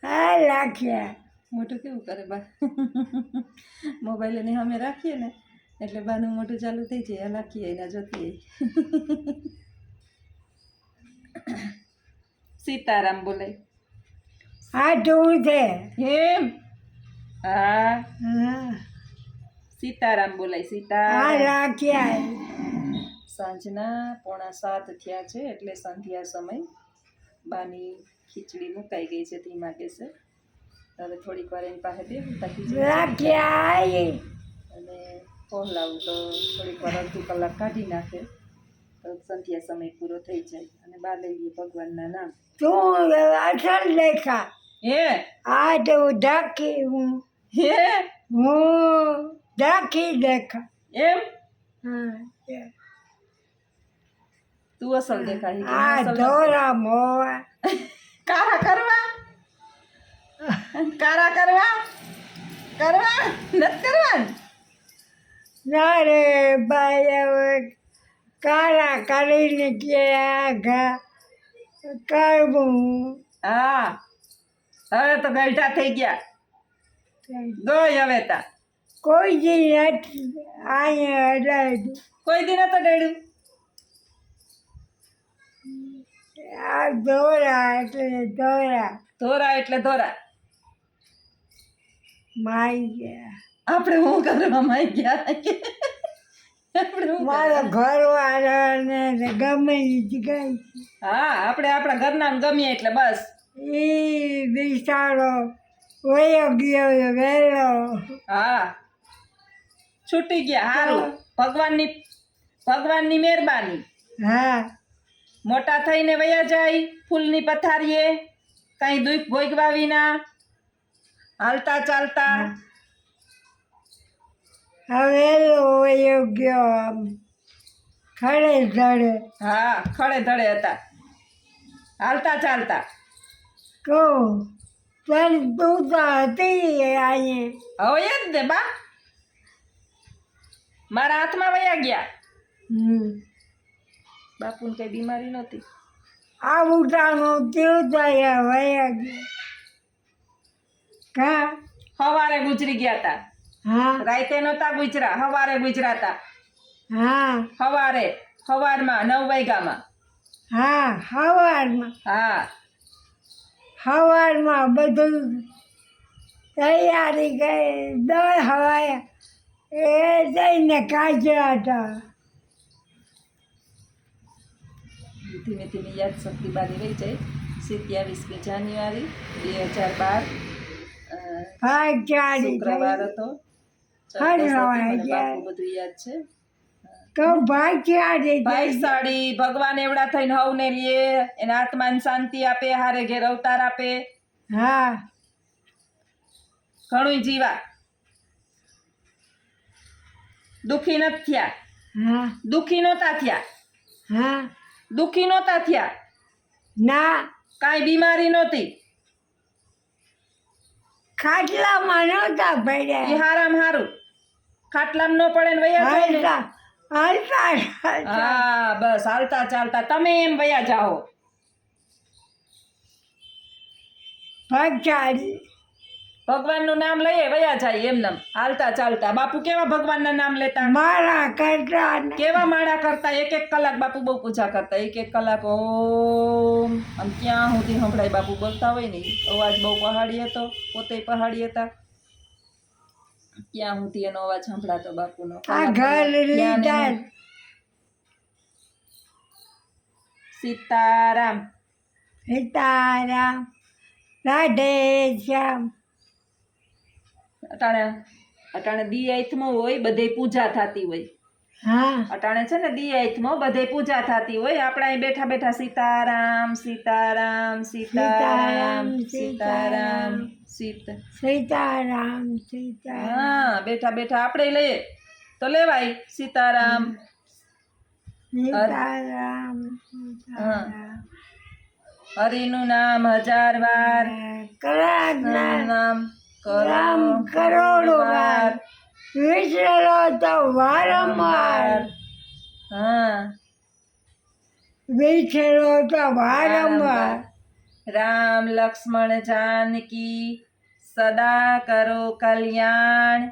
હા રાખ્યા. મોટું કેવું કરે બા મોબાઈલની સામે રાખીએ ને એટલે બાનું મોટું ચાલુ થઈ જાય રાખીએ એના જોતી સીતારામ બોલાય હા તું છે. એમ હા હા સીતારામ બોલાય હા સીતારામ રાખ્યા. સાંજના 6:45 થયા છે એટલે સંધ્યા સમય બાની ખીચડી મુકાઈ ગઈ છે ધીમા ગેસે હવે થોડીક વાર એની પાસે બેસતા ખીચડી રાખ્યા. અને પહોલાવું તો થોડીક વાર અડધી કલાક કાઢી નાખે તો સંધ્યા સમય પૂરો થઈ જાય અને બા લઈ લઈએ ભગવાનના નામ તું અસલ દેખા. હે આ તો ઢાકી હું હે ઢાકી દેખા. એમ હા તું અસલ દેખાય કે હું આ અસલ ધોરા મોવા. કારા કરવા કારા કરવા કરવા નથી કરવા ના રે ભાઈ હવે કારા કરીને કે ઘા કરવું. હા હવે તો ગલઢા થઈ ગયા ગઈ હવે તા કોઈ જી નથી અહીંયા અડાડ્યું. કોઈ દી નતો ડેડ્યું આ ધોરા એટલે ધોરા ધોરા એટલે ધોરા માઈ ગયા. આપણે હું કરવા માં ગયા આપણે હું મારો ઘરવાળાને ગમે એ જગ્યાએ હા આપણે આપણા ઘરના ને ગમીએ એટલે બસ એ બિચારો વયો ગયો વહેલો. હા છૂટી ગયા હારું ભગવાનની મહેરબાની હા મોટા થઈને વયા જાય ફૂલની પથારીએ કઈ દુઃખ ભોગવા વિના હાલતા ચાલતા હવે વયો ગયો આમ ખડે ધડે. હા ખડે ધડે હતા હાલતા ચાલતા કહું તને તું તો હતી અહીંયા. હવે એ જ ને બા મારા હાથમાં વયા ગયા બાપુને કઈ બીમારી નહોતી આ ઉઠાનું તેવું થયા વયા ગયા. કા સવારે ગુજરી ગયા હતા હા રાતે નહોતા ગુજરા સવારે ગુજરાતા હા સવારમાં 9 વાગ્યામાં હા સવારમાં હા સવારમાં બધું તૈયારી કરી દર હવાય એ જઈને કાઢ્યા હતા. ધીમે ધીમે યાદ શક્તિ બાની રહી જાય 27મી જાન્યુઆરી 2012 ભાગ્યારી શુક્રવાર હતો હર મને હવાય બાપુ બધું યાદ છે તો ભાગ્યારી ભાઈ સાડી ભગવાન એવડા થઈને હવને લે એના આત્માને શાંતિ આપે હારે ઘેર અવતાર આપે હા ઘણું જીવા દુખી નથી થયા હા દુખી નહોતા થયા હા દુખી નહોતા થયા ના કાંઈ બીમારી નહોતી ખાટલામાં નહોતા એ પડ્યા. હારામ હારું ખાટલામ ન પડે ને વયા જાય ને હાલતા હાલતા હા બસ હાલતા ચાલતા તમે એમ વયા જાઓ ભાગ્યારી ભગવાનનું નામ લઈએ વયા જાય એમનેમ હાલતા ચાલતા બાપુ કેવા ભગવાનના નામ લેતા મારા કરતા કેવા માળા કરતા 1 કલાક બાપુ બહુ પૂજા કરતા 1 કલાક ઓમ આમ ક્યાં સુધી સંભળાય બાપુ બોલતા હોય ને અવાજ બહુ પહાડી હતો પોતે પહાડી હતા ક્યાં સુધી એનો અવાજ સંભળાતો બાપુનો આ ઘર લીધા. સીતારામ સીતારામ રાધે શ્યામ. અટાણે દિયાઈથમાં હોય બધે પૂજા થતી હોય હા અટાણે છે ને દિયાઈથમાં બધે પૂજા થતી હોય આપણે અહીં બેઠા બેઠા સીતારામ સીતારામ સીતારામ સીતારામ સીતારામ સીતારામ. હા બેઠા બેઠા આપણે લઈએ તો લેવાય સીતારામ સીતારામ હા હરિનું નામ 1000 વાર કરાજના નામ રામ કરોડો વાર વિસરેલો તો વારંવાર. હા વિસરેલો તો વારંવાર રામ લક્ષ્મણ જાનકી સદા કરો કલ્યાણ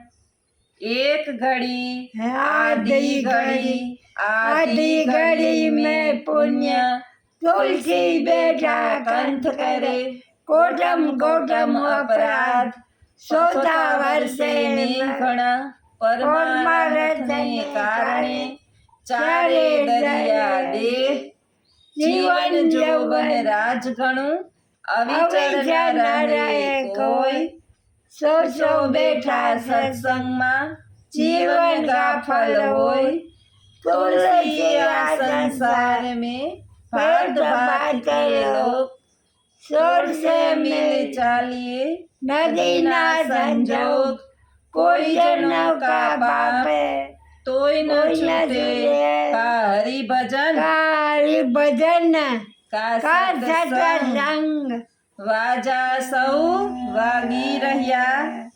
એક ઘડી આધી ઘડી આધી ઘડી में पुण्य तुलसी बैठा कंठ करे कोटम कोटम अपराध सोता वर्षे मेघना परमारथने कारणें चारे दरिया देह जीवन यौवन રાજગણું અવિચર ન રહે કોઈ સો સો બેઠા સત્સંગમાં જીવન ગાફલ હોય तुलसी संसार में भात भात के लोग सोर से मिल चालिए नदी ना संजोग कोई जनों का पापे तोय न छूटे का हरि भजन का सत्संग वाजा सौ वागी રહ્યા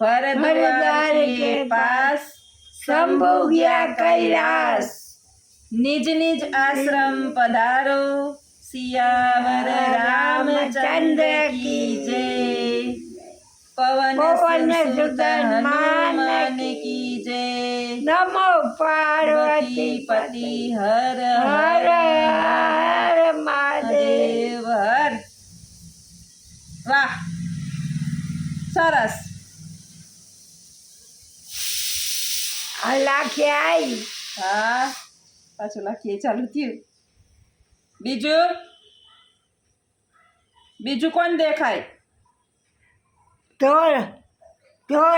भरद्वार के पास शंभु गया कैलाश निज निज आश्रम पधारो सियावर रामचंद्र की जय पवन सुत हनुमान की जय नमो पार्वती पति हर हर हर महादेव हर वाह સરસ લાખી આવી હા પાછું લખીએ ચાલુ થયું બીજું કોણ દેખાય ઢોર ઢોર